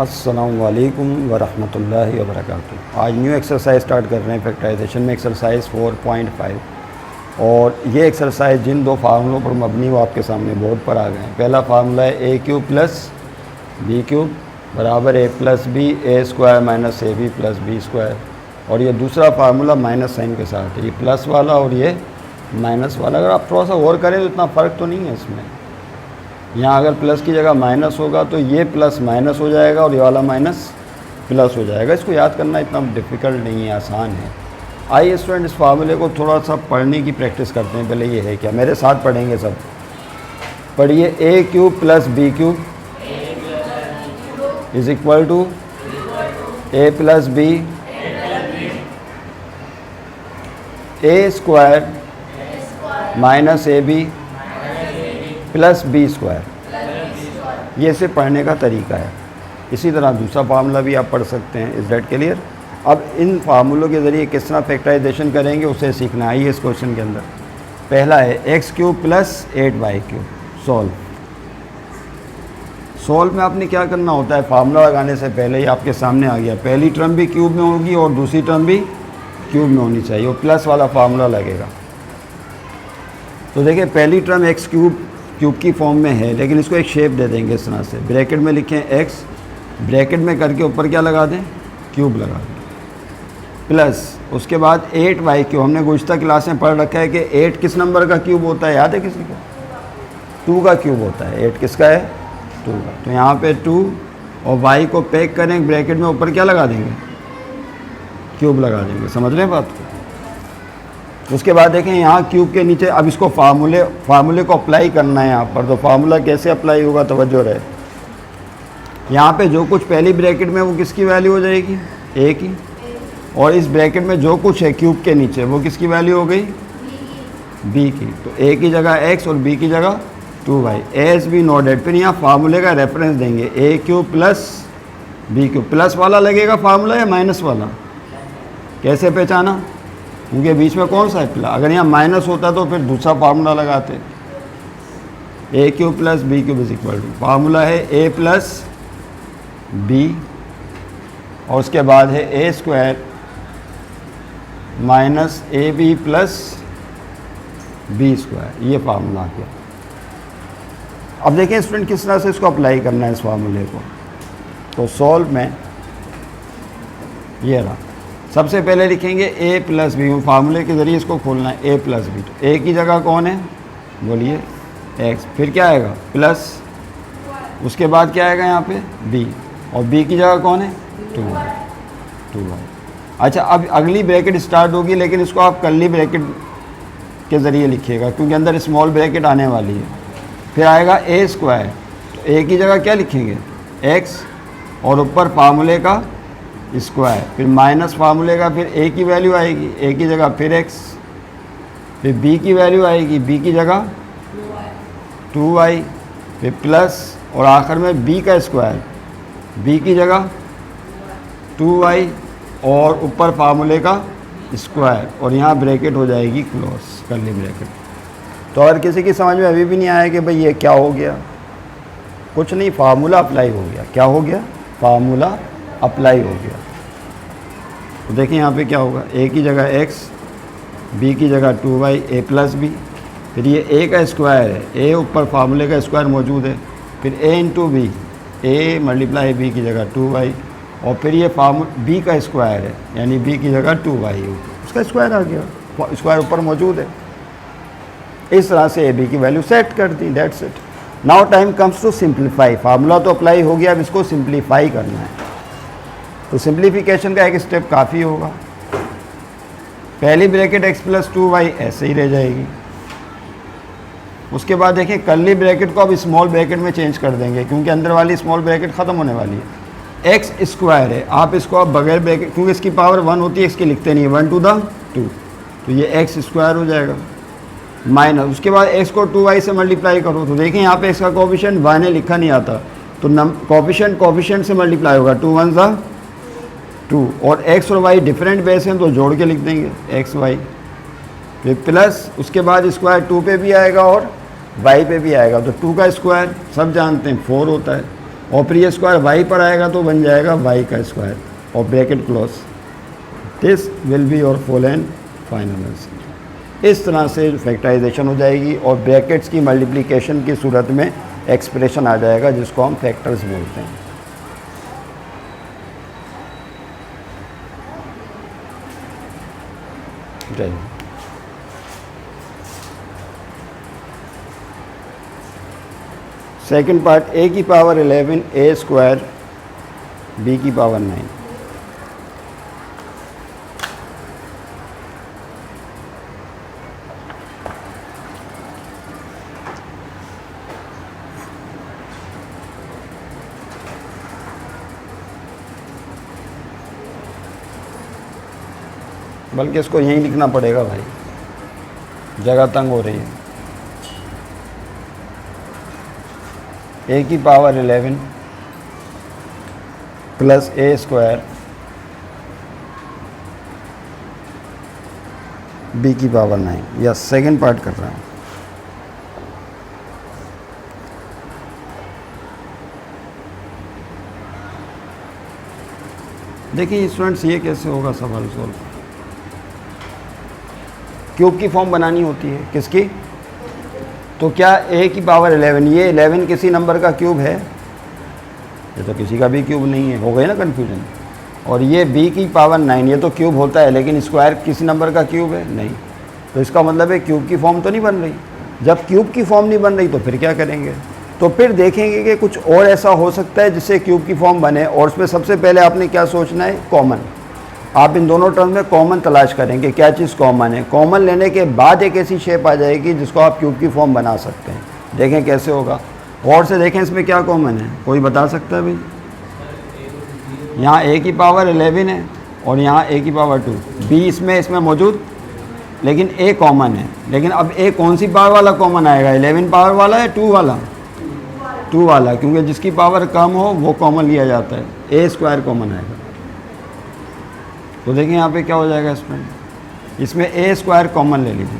अस्सलामु अलैकुम वरहमतुल्लाहि वबरकातुहू। आज न्यू एक्सरसाइज स्टार्ट कर रहे हैं फैक्टराइजेशन में, एक्सरसाइज 4.5। और ये एक्सरसाइज जिन दो फार्मूलों पर मबनी वो आपके सामने बोर्ड पर आ गए हैं। पहला फार्मूला है a³ प्लस b³ बराबर a plus b a square minus ab plus b square. और ये दूसरा फार्मूला माइनस साइन के साथ है, ये प्लस वाला और ये माइनस वाला। अगर आप थोड़ा सा गौर करें तो इतना फ़र्क तो नहीं है इसमें। यहाँ अगर प्लस की जगह माइनस होगा तो ये प्लस माइनस हो जाएगा और ये वाला माइनस प्लस हो जाएगा। इसको याद करना इतना डिफ़िकल्ट नहीं है, आसान है। आइए स्टूडेंट इस फार्मूले को थोड़ा सा पढ़ने की प्रैक्टिस करते हैं। पहले ये है क्या, मेरे साथ पढ़ेंगे सब। पढ़िए a³ plus b³ is equal to a plus b a square minus ab plus b square. ये से पढ़ने का तरीका है। इसी तरह दूसरा फार्मूला भी आप पढ़ सकते हैं। Is that clear? अब इन फार्मूलों के ज़रिए किस तरह फैक्टराइजेशन करेंगे उसे सीखना है। इस क्वेश्चन के अंदर पहला है x³ प्लस 8y³। सॉल्व में आपने क्या करना होता है, फार्मूला लगाने से पहले ही आपके सामने आ गया। पहली टर्म भी क्यूब में होगी और दूसरी टर्म भी क्यूब में होनी चाहिए, और प्लस वाला फार्मूला लगेगा। तो देखिए पहली टर्म x³ क्यूब की फॉर्म में है, लेकिन इसको एक शेप दे देंगे इस तरह से। ब्रैकेट में लिखें x, ब्रैकेट में करके ऊपर क्या लगा दें, क्यूब लगा दें, प्लस उसके बाद 8y³। हमने गुज़श्ता क्लास में पढ़ रखा है कि 8 किस नंबर का क्यूब होता है, याद है किसी को? 2 का क्यूब होता है। 8 किसका है? 2 का। तो यहाँ पे 2 और y को पैक करें, ब्रैकेट में ऊपर क्या लगा देंगे, क्यूब लगा देंगे। समझ रहे हैं बात को? उसके बाद देखें यहाँ क्यूब के नीचे, अब इसको फार्मूले को अप्लाई करना है यहाँ पर। तो फार्मूला कैसे अप्लाई होगा, तवज्जो रहे। यहाँ पे जो कुछ पहली ब्रैकेट में वो किसकी वैल्यू हो जाएगी, a की। और इस ब्रैकेट में जो कुछ है क्यूब के नीचे वो किसकी वैल्यू हो गई, b की। तो a की जगह x और b की जगह 2y। As be noted. फिर यहाँ फार्मूले का रेफरेंस देंगे, a³ प्लस b³। प्लस वाला लगेगा फार्मूला या माइनस वाला, कैसे पहचाना? क्योंकि बीच में कौन सा है प्लस। अगर यहाँ माइनस होता तो फिर दूसरा फार्मूला लगाते। a³ plus b³ is equal to, formula है a प्लस b और उसके बाद है a square minus ab plus b square. ये फार्मूला आ गया। अब देखिए स्टूडेंट किस तरह से इसको अप्लाई करना है इस फार्मूले को। तो सॉल्व में ये रहा। सबसे पहले लिखेंगे a प्लस बी। फार्मूले के ज़रिए इसको खोलना है, a प्लस बी। तो a की जगह कौन है, बोलिए x। फिर क्या आएगा, प्लस। उसके बाद क्या आएगा यहाँ पे, b। और b की जगह कौन है, 2y। अच्छा, अब अगली ब्रैकेट स्टार्ट होगी, लेकिन इसको आप कर्ली ब्रैकेट के ज़रिए लिखिएगा क्योंकि अंदर स्मॉल ब्रैकेट आने वाली है। फिर आएगा a स्क्वायर। तो a की जगह क्या लिखेंगे, x, और ऊपर फार्मूले का स्क्वायर। फिर माइनस फार्मूले का, फिर a की वैल्यू आएगी, a की जगह फिर x। फिर b की वैल्यू आएगी, b की जगह 2y। फिर प्लस, और आखिर में b का स्क्वायर, b की जगह 2y और ऊपर फार्मूले का स्क्वायर। और यहाँ ब्रैकेट हो जाएगी क्लोज, कर्ली ब्रैकेट। तो अगर किसी की समझ में अभी भी नहीं आया कि भाई ये क्या हो गया, कुछ नहीं, फार्मूला अप्लाई हो गया। क्या हो गया, फार्मूला अप्लाई हो गया। तो देखिए यहाँ पे क्या होगा, a की जगह x, b की जगह 2y, a प्लस बी। फिर ये a का स्क्वायर है, a ऊपर फार्मूले का स्क्वायर मौजूद है। फिर a into b, a multiply b की जगह 2y। और फिर ये b का स्क्वायर है, यानी b की जगह 2y, उसका स्क्वायर आ गया, स्क्वायर ऊपर मौजूद है। इस तरह से a b की वैल्यू सेट कर दी। That's it. Now time comes to simplify. Formula तो अप्लाई हो गया, अब इसको सिंप्लीफाई करना है। तो सिंप्लीफिकेशन का एक स्टेप काफ़ी होगा। पहली ब्रैकेट x प्लस 2y ऐसे ही रह जाएगी। उसके बाद देखिए कर्ली ब्रैकेट को अब स्मॉल ब्रैकेट में चेंज कर देंगे क्योंकि अंदर वाली स्मॉल ब्रैकेट ख़त्म होने वाली है। x स्क्वायर है, आप इसको अब बगैर ब्रैकेट, क्योंकि इसकी पावर 1 होती है, इसकी लिखते नहीं है, 1 टू द 2, तो ये x स्क्वायर हो जाएगा। माइनस, उसके बाद x को 2y से मल्टीप्लाई करो। तो देखिए यहाँ पे x का कोफिशिएंट 1 है, लिखा नहीं आता, तो कोफिशिएंट से मल्टीप्लाई होगा, 2 1 सा 2। और x और y डिफरेंट बेस हैं तो जोड़ के लिख देंगे x y। फिर प्लस, उसके बाद स्क्वायर 2 पे भी आएगा और y पे भी आएगा। तो 2 का स्क्वायर सब जानते हैं 4 होता है। और फिर ये स्क्वायर वाई पर आएगा तो बन जाएगा वाई का स्क्वायर और bracket close. This will be your full and final answer. इस तरह से फैक्टराइजेशन हो जाएगी और ब्रैकेट्स की मल्टीप्लिकेशन की सूरत में एक्सप्रेशन आ जाएगा जिसको हम फैक्टर्स बोलते हैं। सेकंड पार्ट, ए की पावर 11 ए स्क्वायर बी की पावर 9। बल्कि इसको यहीं लिखना पड़ेगा भाई, जगह तंग हो रही है। ए की पावर 11 प्लस ए स्क्वायर बी की पावर 9, या सेकंड पार्ट कर रहा हूँ। देखिए स्टूडेंट्स, ये कैसे होगा सवाल सोल्व। क्यूब की फॉर्म बनानी होती है किसकी? तो क्या ए की पावर 11, ये 11 किसी नंबर का क्यूब है? ये तो किसी का भी क्यूब नहीं है, हो गए ना कन्फ्यूजन। और ये बी की पावर 9, ये तो क्यूब होता है लेकिन स्क्वायर किसी नंबर का क्यूब है नहीं। तो इसका मतलब है क्यूब की फॉर्म तो नहीं बन रही। जब क्यूब की फॉर्म नहीं बन रही तो फिर क्या करेंगे? तो फिर देखेंगे कि कुछ और ऐसा हो सकता है जिससे क्यूब की फॉर्म बने, और उसमें सबसे पहले आपने क्या सोचना है? कॉमन। आप इन दोनों टर्म में कॉमन तलाश करेंगे, क्या चीज़ कॉमन है। कॉमन लेने के बाद एक ऐसी शेप आ जाएगी जिसको आप क्यूब की फॉर्म बना सकते हैं। देखें कैसे होगा, और से देखें इसमें क्या कॉमन है, कोई बता सकता है भाई? यहाँ ए की पावर 11 है और यहाँ ए की पावर 2, बी इसमें मौजूद, लेकिन ए कॉमन है। लेकिन अब ए कौन सी पावर वाला कॉमन आएगा? 11 पावर वाला या 2 वाला? 2 वाला, क्योंकि जिसकी पावर कम हो वो कॉमन लिया जाता है। ए स्क्वायर कॉमन आएगा। तो देखिए यहाँ पे क्या हो जाएगा स्टूडेंट, इसमें ए स्क्वायर कॉमन ले लीजिए।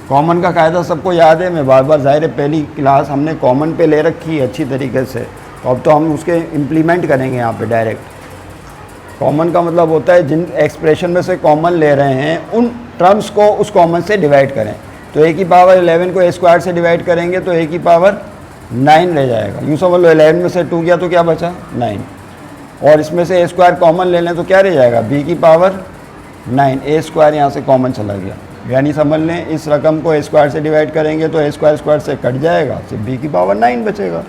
कॉमन का कायदा सबको याद है, मैं बार बार, ज़ाहिर है पहली क्लास हमने कॉमन पे ले रखी है अच्छी तरीके से, अब तो हम उसके इम्प्लीमेंट करेंगे यहाँ पे डायरेक्ट। कॉमन का मतलब होता है जिन एक्सप्रेशन में से कॉमन ले रहे हैं उन टर्म्स को उस कॉमन से डिवाइड करें। तो ए की पावर 11 को ए स्क्वायर से डिवाइड करेंगे तो ए की पावर 9 रह जाएगा। यूँ समझ लो 11 में से 2 गया तो क्या बचा? 9। और इसमें से ए स्क्वायर कॉमन ले लें तो क्या रह जाएगा? बी की पावर 9, ए स्क्वायर यहाँ से कॉमन चला गया। यानी समझ लें इस रकम को ए स्क्वायर से डिवाइड करेंगे तो ए स्क्वायर स्क्वायर से कट जाएगा, सिर्फ बी की पावर 9 बचेगा।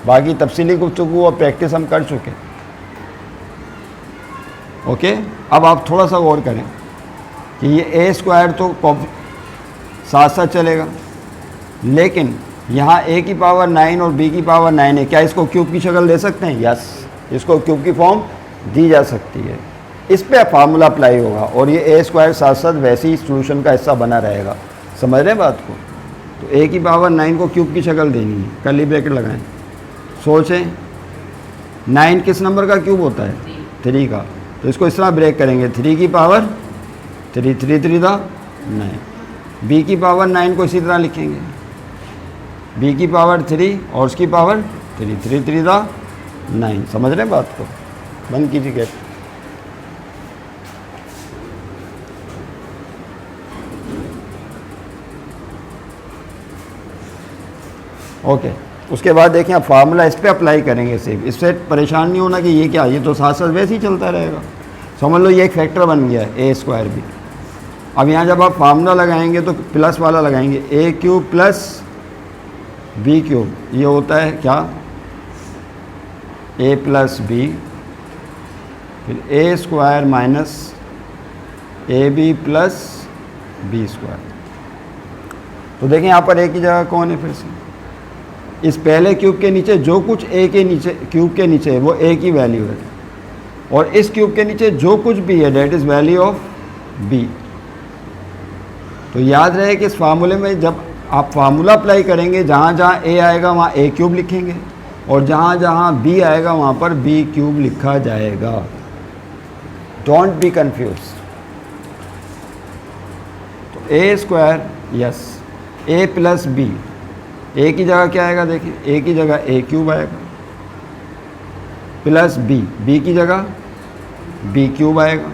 बाकी तफसीली गुफ्तगू और प्रैक्टिस हम कर चुके। ओके, अब आप थोड़ा सा गौर करें कि ये ए स्क्वायर तो साथ साथ चलेगा, लेकिन यहाँ ए की पावर 9 और बी की पावर 9 है। क्या इसको क्यूब की शक्ल दे सकते हैं? यस, इसको क्यूब की फॉर्म दी जा सकती है। इस पे फार्मूला अप्लाई होगा और ये ए स्क्वायर साथ साथ वैसे ही सॉल्यूशन का हिस्सा बना रहेगा। समझ रहे हैं बात को? तो ए की पावर 9 को क्यूब की शक्ल देनी है, कर्ली ब्रैकेट लगाएं। सोचें 9 किस नंबर का क्यूब होता है? 3 का। तो इसको इस तरह ब्रेक करेंगे, 3 की पावर 3, 3 3 दा 9। बी की पावर 9 को इसी तरह लिखेंगे, बी की पावर 3 और उसकी पावर 3, 3 3 दा 9। समझ रहे हैं बात को? बंद कीजिए गेट। ओके, उसके बाद देखें आप फार्मूला इस पे अप्लाई करेंगे सिर्फ। इससे परेशान नहीं होना कि ये क्या, ये तो साथ साथ वैसे ही चलता रहेगा। समझ लो ये एक फैक्टर बन गया है ए स्क्वायर भी। अब यहाँ जब आप फार्मूला लगाएंगे तो प्लस वाला लगाएंगे, a cube plus b cube, ये होता है क्या? ए प्लस बी, फिर a square minus a b plus b square. तो देखें यहाँ पर ए की जगह कौन है? फिर से इस पहले क्यूब के नीचे जो कुछ ए के नीचे, क्यूब के नीचे है वो ए की वैल्यू है, और इस क्यूब के नीचे जो कुछ भी है that is value of b. तो याद रहे कि इस फार्मूले में जब आप फार्मूला अप्लाई करेंगे, जहाँ जहाँ ए आएगा वहाँ ए क्यूब लिखेंगे, और जहाँ जहाँ बी आएगा वहाँ पर बी क्यूब लिखा जाएगा। Don't be confuse. तो a square, yes, A plus b, ए की जगह क्या आएगा? देखिए ए की जगह ए क्यूब आएगा, प्लस बी की जगह बी क्यूब आएगा,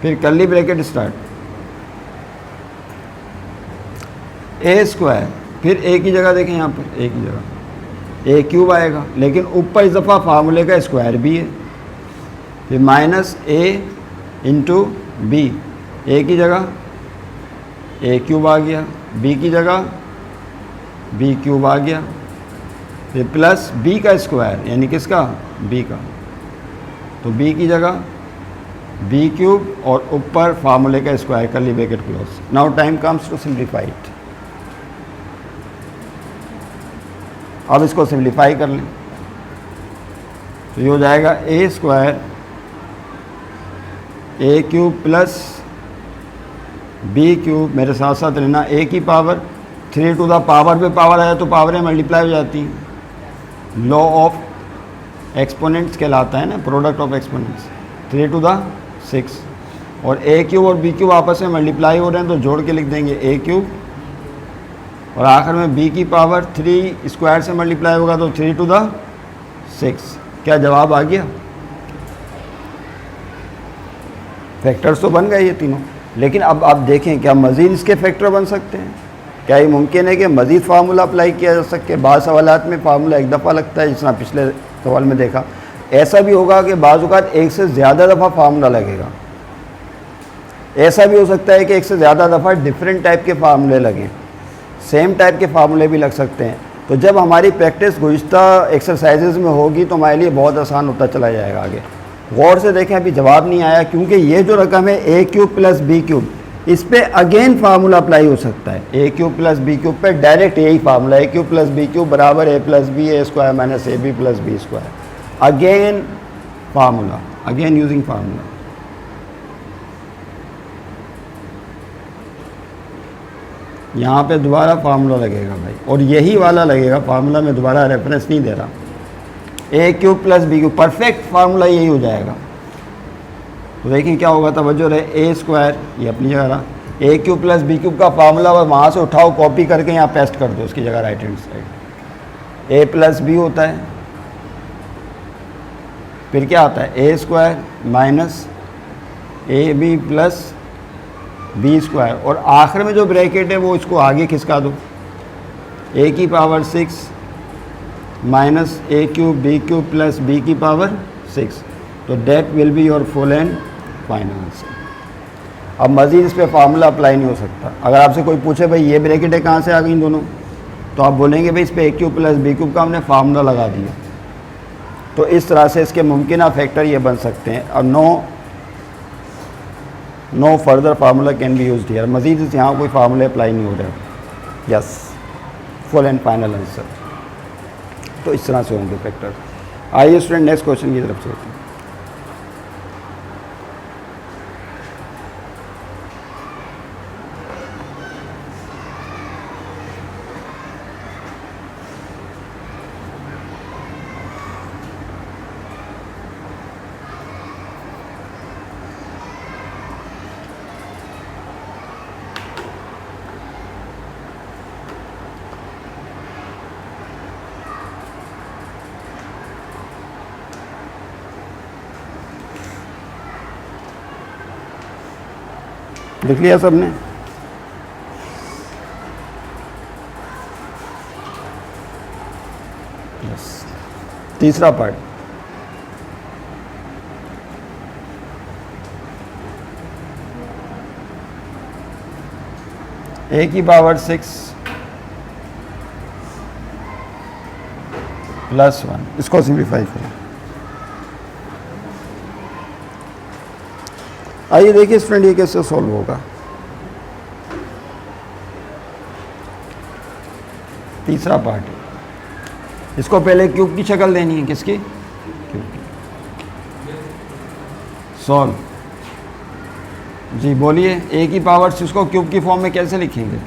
फिर कर्ली ब्रैकेट स्टार्ट, ए स्क्वायर, फिर ए की जगह देखें यहाँ पर ए की जगह ए क्यूब आएगा, लेकिन ऊपर इस दफ़ा फार्मूले का स्क्वायर भी है, फिर माइनस ए इंटू बी, ए की जगह ए क्यूब आ गया, बी की जगह बी क्यूब आ गया, फिर प्लस बी का स्क्वायर यानी किसका, बी का, तो बी की जगह बी क्यूब और ऊपर फार्मूले का square curly bracket close. Now time comes to simplify it. अब इसको सिंप्लीफाई कर लें तो ये हो जाएगा a square a cube plus b cube, मेरे साथ साथ लेना ए की पावर 3 टू द पावर पे पावर आया तो पावरें मल्टीप्लाई हो जाती हैं। लॉ ऑफ एक्सपोनेंट्स कहलाता है ना, product of exponents, 3 to the 6, और ए क्यूब और बी क्यूब आपस में मल्टीप्लाई हो रहे हैं तो जोड़ के लिख देंगे ए क्यूब, और आखिर में बी की पावर 3 स्क्वायर से मल्टीप्लाई होगा तो 3 टू द 6। क्या जवाब आ गया? फैक्टर्स तो बन गए ये तीनों, लेकिन अब आप देखें क्या मज़ीद इसके फैक्टर बन सकते हैं? क्या ये मुमकिन है कि मज़ीद फार्मूला अप्लाई किया जा सके? बाद सवालात में फार्मूला एक दफ़ा लगता है, जिसना पिछले सवाल में देखा। ऐसा भी होगा कि बाज़ औक़ात एक से ज़्यादा दफ़ा फार्मूला लगेगा, ऐसा भी हो सकता है कि एक से ज़्यादा दफ़ा डिफरेंट टाइप के फार्मूले लगें, सेम टाइप के फार्मूले भी लग सकते हैं। तो जब हमारी प्रैक्टिस गुज़िश्ता एक्सरसाइजेज़ में होगी तो हमारे लिए बहुत आसान होता चला जाएगा आगे। गौर से देखें, अभी जवाब नहीं आया क्योंकि ये जो रकम है a cube plus b cube, इस पर अगेन फार्मूला अप्लाई हो सकता है। A cube plus b cube पर डायरेक्ट यही formula, a cube plus b cube बराबर a plus b a square minus a b plus b square, again formula, again using formula. यहाँ पे दोबारा formula लगेगा भाई, और यही वाला लगेगा फार्मूला, में दोबारा रेफरेंस नहीं दे रहा। A cube plus b cube, perfect formula यही हो जाएगा। तो देखिए क्या होगा, तवज्जो रहे, ए स्क्वायर ये अपनी जगह रहा, a cube plus b cube का फार्मूला वहाँ से उठाओ, कॉपी करके यहाँ पेस्ट कर दो उसकी जगह right hand side. A plus b होता है, फिर क्या आता है a square minus a b plus b square, और आखिर में जो ब्रैकेट है वो इसको आगे खिसका दो, ए की पावर 6 माइनस a cube b cube plus b की पावर 6, तो that will be your full and final answer. अब मज़ीद इस पर फार्मूला अप्लाई नहीं हो सकता। अगर आपसे कोई पूछे भाई ये ब्रैकेटें कहाँ से आ गई दोनों, तो आप बोलेंगे भाई इस पर ए क्यूब प्लस बी क्यूब का हमने फार्मूला लगा दिया। तो इस तरह से इसके मुमकिन फैक्टर ये बन सकते हैं, और no further formula can be used here. मज़ीद यहाँ कोई फार्मूले अप्लाई नहीं हो रहे। Yes, full and final answer. तो इस तरह से होंगे फैक्टर। आइए स्टूडेंट नेक्स्ट क्वेश्चन की तरफ चलते हैं। लिख लिया सबने? यस। तीसरा पार्ट, ए की पावर 6 प्लस 1, इसको सिंप्लीफाई करें। आइए देखिए स्टूडेंट ये कैसे सॉल्व होगा। तीसरा पार्ट, इसको पहले क्यूब की शक्ल देनी है, किसकी? क्यूब की। सॉल्व जी बोलिए, ए की पावर से इसको क्यूब की फॉर्म में कैसे लिखेंगे?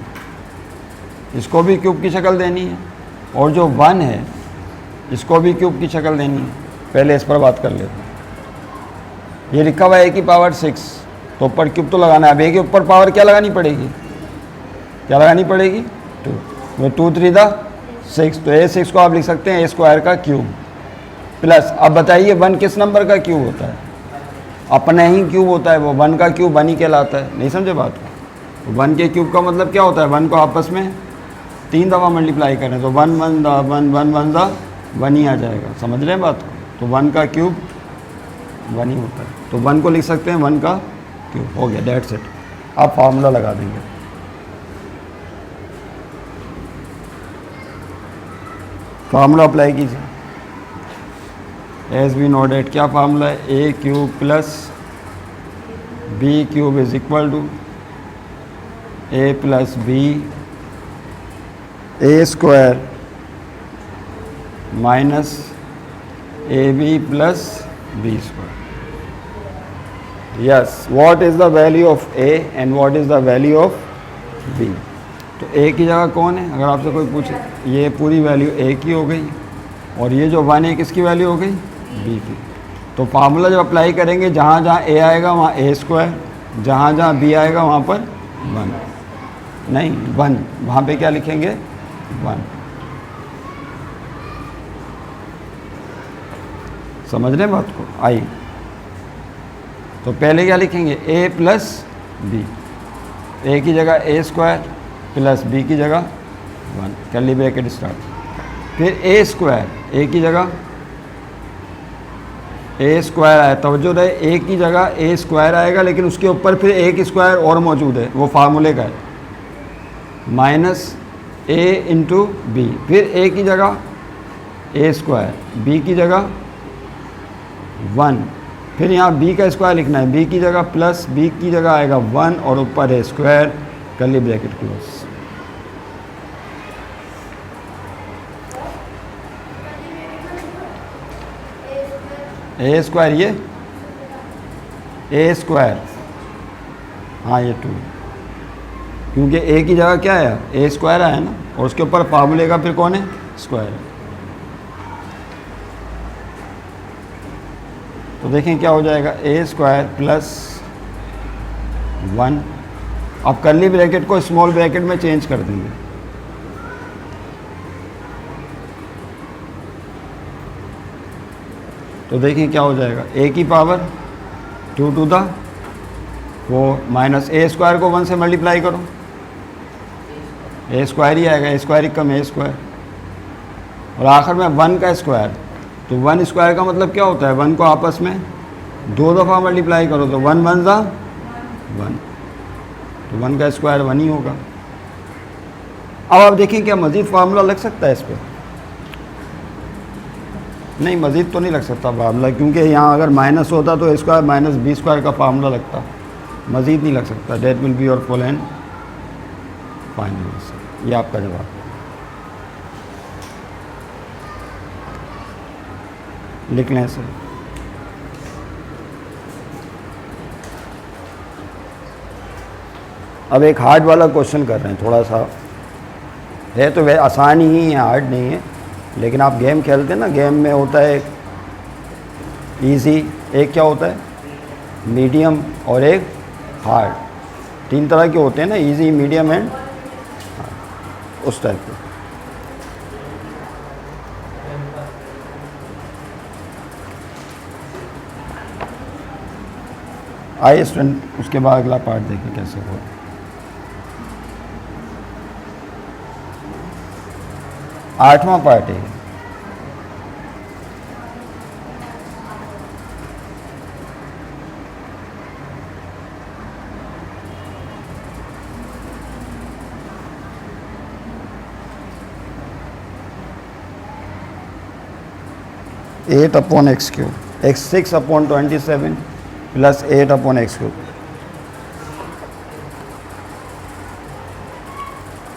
इसको भी क्यूब की शक्ल देनी है, और जो 1 है इसको भी क्यूब की शक्ल देनी है। पहले इस पर बात कर लेते हैं। ये लिखा हुआ है ए की पावर 6, तो ऊपर क्यूब तो लगाना है। अब ए के ऊपर पावर क्या लगानी पड़ेगी? क्या लगानी पड़ेगी? 2। 2 3 द 6, तो ए 6 को आप लिख सकते हैं ए स्क्वायर का क्यूब। प्लस, अब बताइए 1 किस नंबर का क्यूब होता है? अपने ही क्यूब होता है वो, 1 का क्यूब 1 ही कहलाता है। नहीं समझे बात को? 1 के क्यूब का मतलब क्या होता है? 1 को आपस में 3 दफ़ा मल्टीप्लाई करें तो 1 1 दा 1 1 1 दा 1 ही आ जाएगा। समझ रहे हैं बात को? तो 1 का क्यूब 1 ही होता है, तो 1 को लिख सकते हैं 1 का क्यूब। हो गया, डेट्स इट। आप फार्मूला लगा देंगे। फार्मूला अप्लाई कीजिए। एज वी नो डेट, क्या फार्मूला है? A cube plus b cube is equal to a plus b a square minus a b plus b square. Yes, what is the value of a and what is the value of b? तो a की जगह कौन है? अगर आपसे कोई पूछे, ये पूरी वैल्यू ए की हो गई और ये जो 1 है किसकी वैल्यू हो गई? बी की। तो फार्मूला जब अप्लाई करेंगे, जहाँ जहाँ ए आएगा वहाँ ए स्क्वायर, जहाँ जहाँ बी आएगा वहाँ पर 1 नहीं 1, वहाँ पे क्या लिखेंगे? 1। समझ रहे हैं बात को? आइए, तो पहले क्या लिखेंगे? ए प्लस बी, ए की जगह ए स्क्वायर प्लस बी की जगह 1, कर्ली ब्रैकेट स्टार्ट। फिर ए स्क्वायर, ए की जगह ए स्क्वायर आया, तवज्जो रहे, ए की जगह ए स्क्वायर आएगा, लेकिन उसके ऊपर फिर एक स्क्वायर और मौजूद है, वो फार्मूले का है, माइनस ए इंटू बी। फिर ए की जगह ए स्क्वायर, बी की जगह 1, फिर यहाँ बी का स्क्वायर लिखना है, बी की जगह प्लस बी की जगह आएगा 1 और ऊपर है स्क्वायर, कर्ली ब्रैकेट क्लोज। ए स्क्वायर, ये ए स्क्वायर, हाँ ये 2, क्योंकि ए की जगह क्या है? ए स्क्वायर आया ना, और उसके ऊपर फार्मूले का फिर कौन है? स्क्वायर है। तो देखें क्या हो जाएगा? A square plus 1। अब कर्ली ब्रैकेट को स्मॉल ब्रैकेट में चेंज कर देंगे, तो देखें क्या हो जाएगा? ए की power 2 to the 4 minus a square को 1 से मल्टीप्लाई करो, ए स्क्वायर ही आएगा, ए स्क्वायर ही कम ए स्क्वायर, और आखिर में 1 का स्क्वायर। तो 1 स्क्वायर का मतलब क्या होता है? 1 को आपस में 2 दफ़ा मल्टीप्लाई करो तो 1 1 ज़ा 1, तो 1 का स्क्वायर 1 ही होगा। अब आप देखें क्या मज़ीद फार्मूला लग सकता है इस पर? नहीं, मज़ीद तो नहीं लग सकता फार्मूला, क्योंकि यहाँ अगर माइनस होता तो a square minus b square का फार्मूला लगता, मज़ीद नहीं लग सकता। That will be your full and final answer. ये आपका जवाब। लिख लें सर। अब एक हार्ड वाला क्वेश्चन कर रहे हैं, थोड़ा सा है तो वह आसान ही है, हार्ड नहीं है, लेकिन आप गेम खेलते हैं ना, गेम में होता है इजी, एक क्या होता है? मीडियम और एक हार्ड। 3 तरह के होते हैं ना, इजी, मीडियम एंड हार्ड, उस टाइप के। आइए स्टूडेंट, उसके बाद अगला पार्ट देखें कैसे हो। आठवां पार्ट है। Eight upon x cube, x 6 upon 27 plus 8 upon x cube.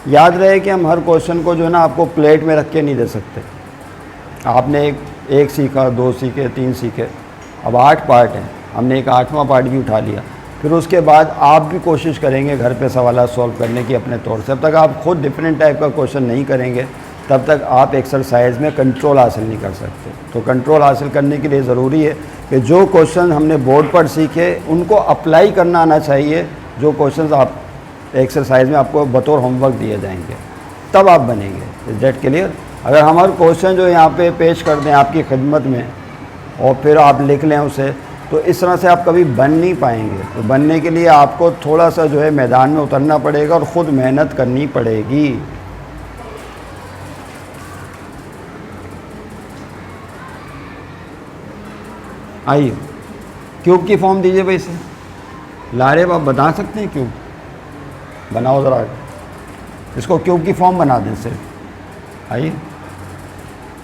याद रहे कि हम हर क्वेश्चन को जो है ना आपको प्लेट में रख के नहीं दे सकते। आपने एक सीखा, 2 सीखे, 3 सीखे, अब 8 पार्ट हैं, हमने एक 8वां पार्ट भी उठा लिया। फिर उसके बाद आप भी कोशिश करेंगे घर पे सवाल सॉल्व करने की अपने तौर से। अब तक आप खुद डिफरेंट टाइप का क्वेश्चन नहीं करेंगे तब तक आप एक्सरसाइज में कंट्रोल हासिल नहीं कर सकते। तो कंट्रोल हासिल करने के लिए ज़रूरी है कि जो क्वेश्चन हमने बोर्ड पर सीखे उनको अप्लाई करना आना चाहिए। जो क्वेश्चन आप एक्सरसाइज में आपको बतौर होमवर्क दिए जाएंगे तब आप बनेंगे। Is that clear? अगर हमारे क्वेश्चन जो यहाँ पे पेश कर दें आपकी खिदमत में और फिर आप लिख लें उसे, तो इस तरह से आप कभी बन नहीं पाएंगे। तो बनने के लिए आपको थोड़ा सा जो है मैदान में उतरना पड़ेगा और ख़ुद मेहनत करनी पड़ेगी। आइए क्यूब की फॉर्म दीजिए भाई इसे। लारे आप बता सकते हैं क्यूब? बनाओ ज़रा, इसको क्यूब की फॉर्म बना दें सिर्फ। आइए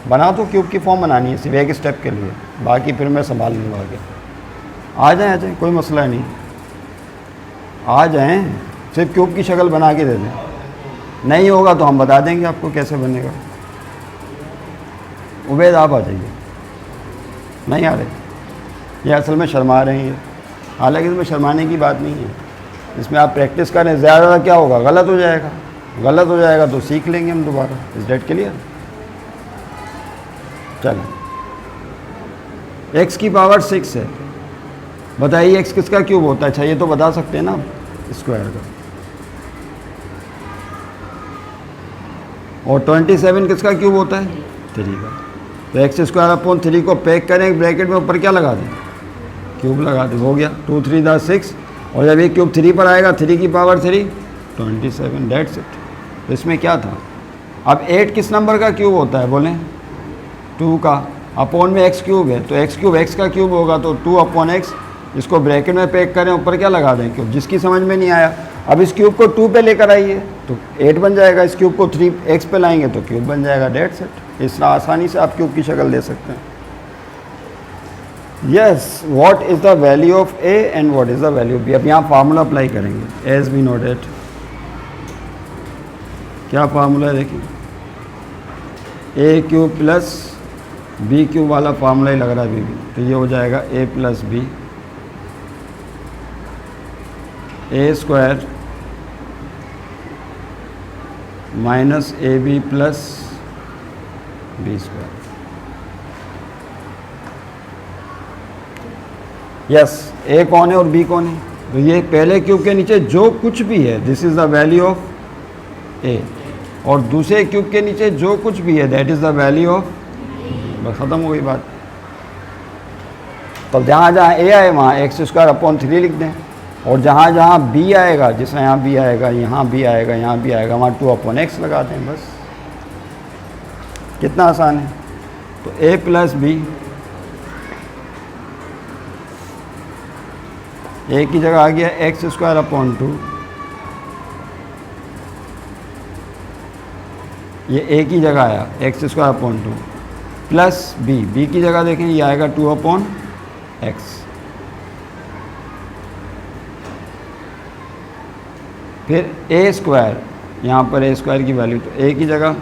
बना, तो क्यूब की फॉर्म बनानी है सिर्फ एक स्टेप के लिए, बाकी फिर मैं संभाल लूँगा आगे। आ जाएं, कोई मसला नहीं, आ जाएं, सिर्फ क्यूब की शक्ल बना के दे दें। नहीं होगा तो हम बता देंगे आपको कैसे बनेगा। उबैद आप आ जाइए। नहीं आ रहे, ये असल में शर्मा रहे हैं। हालांकि इसमें शर्माने की बात नहीं है, इसमें आप प्रैक्टिस करें। ज़्यादा क्या होगा, गलत हो जाएगा, गलत हो जाएगा तो सीख लेंगे हम दोबारा। इस डेट के लिए चलें। x की पावर 6 है, बताइए x किसका क्यूब होता है? अच्छा ये तो बता सकते हैं ना, स्क्वायर का। और 27 किसका क्यूब होता है? 3 का। तो x स्क्वायर अपॉन 3 को पैक करें, ब्रैकेट में ऊपर क्या लगा दें? क्यूब लगा दें, हो गया 2 3 दा 6। और जब ये क्यूब 3 पर आएगा, 3 की पावर 3 27, डेट्स इट। तो इसमें क्या था? अब 8 किस नंबर का क्यूब होता है बोलें? 2 का। अपॉन में x क्यूब है, तो x क्यूब x का क्यूब होगा, तो 2 अपॉन x। इसको ब्रैकेट में पैक करें, ऊपर क्या लगा दें? क्यूब। जिसकी समझ में नहीं आया, अब इस क्यूब को 2 पे लेकर आइए तो 8 बन जाएगा। इस क्यूब को 3x पे लाएंगे तो क्यूब बन जाएगा, डेट्स इट। इस तरह आसानी से आप क्यूब की शक्ल दे सकते हैं। Yes, what is the value of a and what is the value of b। अब यहाँ फार्मूला अप्लाई करेंगे, एज वी नोट इट। क्या फार्मूला है देखिए, a cube plus b cube वाला फार्मूला ही लग रहा है अभी भी। तो ये हो जाएगा a plus b, a square minus a b plus b square. Yes, a कौन है और बी कौन है? तो ये पहले क्यूब के नीचे जो कुछ भी है, this is the value of a, और दूसरे क्यूब के नीचे जो कुछ भी है, that is the value of. बस ख़त्म हो गई बात। तो जहाँ जहाँ ए आए वहाँ एक्स स्क्वायर अपॉन 3 लिख दें, और जहाँ जहाँ बी आएगा, जिस तरह यहाँ बी आएगा, यहाँ बी आएगा, यहाँ बी आएगा, वहाँ 2 अपॉन एक्स लगा दें। बस कितना आसान है। तो ए प्लस बी, ए की जगह आ गया एक्स स्क्वायर अपॉन 2, ये ए की जगह आया x square upon 2 plus b, b की जगह देखें ये आएगा 2 अपॉन एक्स। फिर ए स्क्वायर, यहाँ पर ए स्क्वायर की वैल्यू, तो ए की जगह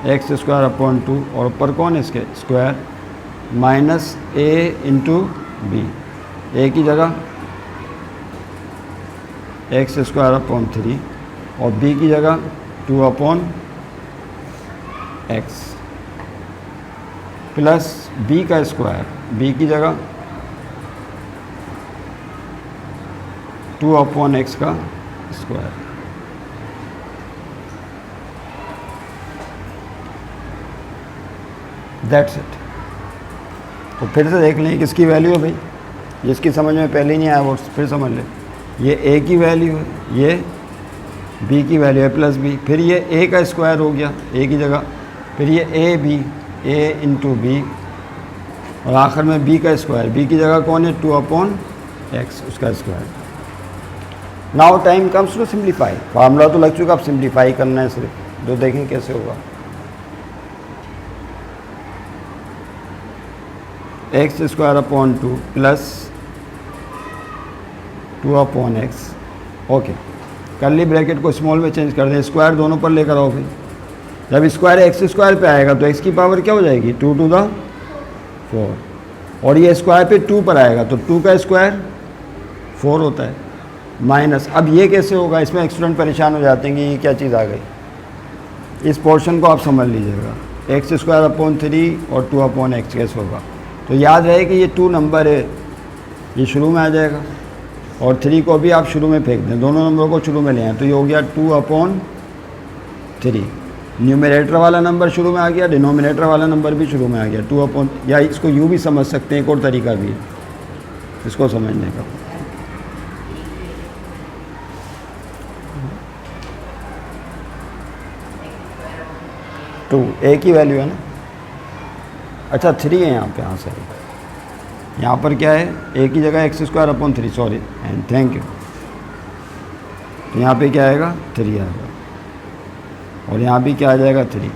एक्स स्क्वायर अपॉन 2, और ऊपर कौन है इसके? स्क्वायर माइनस ए इंटू बी, ए की जगह एक्स स्क्वायर अपॉन 3 और बी की जगह 2 अपॉन एक्स प्लस बी का स्क्वायर, बी की जगह 2 अपॉन एक्स का स्क्वायर। That's it. तो फिर से देख लें किसकी वैल्यू है भाई, जिसकी समझ में पहले ही नहीं आया वो फिर समझ ले। ये ए की वैल्यू है, ये बी की वैल्यू है प्लस बी, फिर ये ए का स्क्वायर हो गया ए की जगह, फिर ये a b, a into b, और आखिर में बी का स्क्वायर, बी की जगह कौन है? 2 अपॉन एक्स, उसका square. Now time comes to simplify. Formula तो लग चुका, अब सिंप्लीफाई करना है सिर्फ, जो देखें कैसे होगा। X square upon 2 plus 2 upon x. Okay, curly bracket को स्मॉल में चेंज कर दें, स्क्वायर दोनों पर लेकर आओ भाई। जब स्क्वायर एक्स स्क्वायर पे आएगा तो एक्स की पावर क्या हो जाएगी? 2 टू द 4, और ये स्क्वायर पे 2 पर आएगा तो 2 का स्क्वायर 4 होता है, माइनस। अब ये कैसे होगा? इसमें स्टूडेंट परेशान हो जाते हैं कि ये क्या चीज़ आ गई। इस पोर्शन को आप समझ लीजिएगा, एक्स स्क्वायर अपॉन 3 और 2 अपॉन एक्स कैसे होगा। तो याद रहे कि ये 2 नंबर है, ये शुरू में आ जाएगा, और 3 को भी आप शुरू में फेंक दें, दोनों नंबरों को शुरू में ले आए, तो ये हो गया 2 अपॉन 3। न्यूमरेटर वाला नंबर शुरू में आ गया, डिनोमिनेटर वाला नंबर भी शुरू में आ गया 2 या इसको यूँ भी समझ सकते हैं, एक और तरीका भी है इसको समझने का। टू ए की वैल्यू है ना, अच्छा 3 है यहाँ पे, हाँ सही। यहाँ पर क्या है, ए की जगह x² 3, एंड थैंक यू। तो यहाँ पे क्या आएगा 3 आएगा, और यहाँ भी क्या आ जाएगा 3।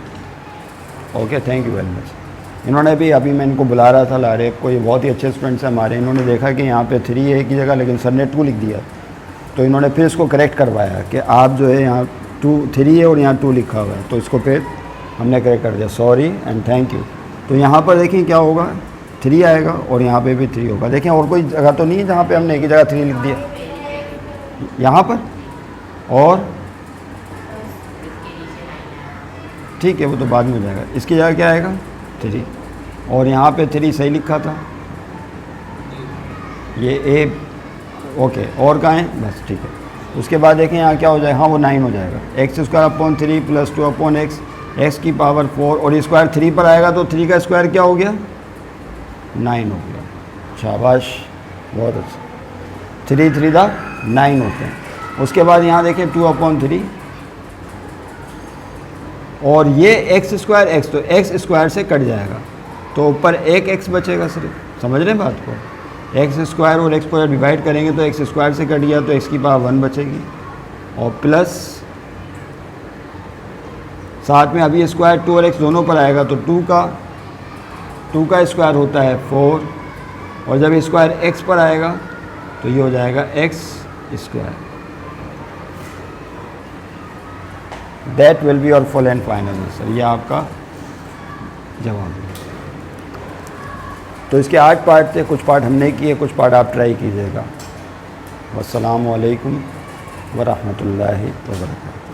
Okay, thank you very much. इन्होंने भी, अभी मैं इनको बुला रहा था लारेब को, ये बहुत ही अच्छे स्टूडेंट्स हैं हमारे, इन्होंने देखा कि यहाँ पे 3 है की जगह, लेकिन सर ने 2 लिख दिया, तो इन्होंने फिर इसको करेक्ट करवाया कि आप जो है यहाँ 3 है और यहाँ 2 लिखा हुआ है, तो इसको फिर हमने करेक्ट कर दिया, सॉरी एंड थैंक यू। तो यहाँ पर देखें क्या होगा, 3 आएगा और यहाँ पे भी 3 होगा। देखें और कोई जगह तो नहीं है जहाँ पे हमने एक ही जगह 3 लिख दिया, यहाँ पर, और ठीक है वो तो बाद में हो जाएगा। इसकी जगह क्या आएगा 3, और यहाँ पे 3 सही लिखा था, ये ए ओके, और कहाँ है, बस ठीक है। उसके बाद देखें यहाँ क्या हो जाएगा, हाँ वो 9 हो जाएगा, x² 3 + 2/x, x की पावर 4, और ये स्क्वायर 3 पर आएगा तो 3 का स्क्वायर क्या हो गया 9 हो गया। शाबाश, बहुत अच्छा, 3 3 9 होते हैं। उसके बाद यहाँ देखें 2/3, और ये x² x, तो x² से कट जाएगा, तो ऊपर एक x बचेगा सिर्फ, समझ रहे हैं बात को, x² और x पर डिवाइड करेंगे तो x² से कट गया तो x की पावर 1 बचेगी, और प्लस साथ में अभी स्क्वायर 2 और x दोनों पर आएगा तो 2 का स्क्वायर होता है 4, और जब स्क्वायर x पर आएगा तो ये हो जाएगा x²। That will be your full and final answer, ये आपका जवाब है। तो इसके 8 पार्ट थे, कुछ पार्ट हमने किए, कुछ पार्ट आप ट्राई कीजिएगा। वस्सलामु अलैकुम वरहमतुल्लाहि वबरकातुहू।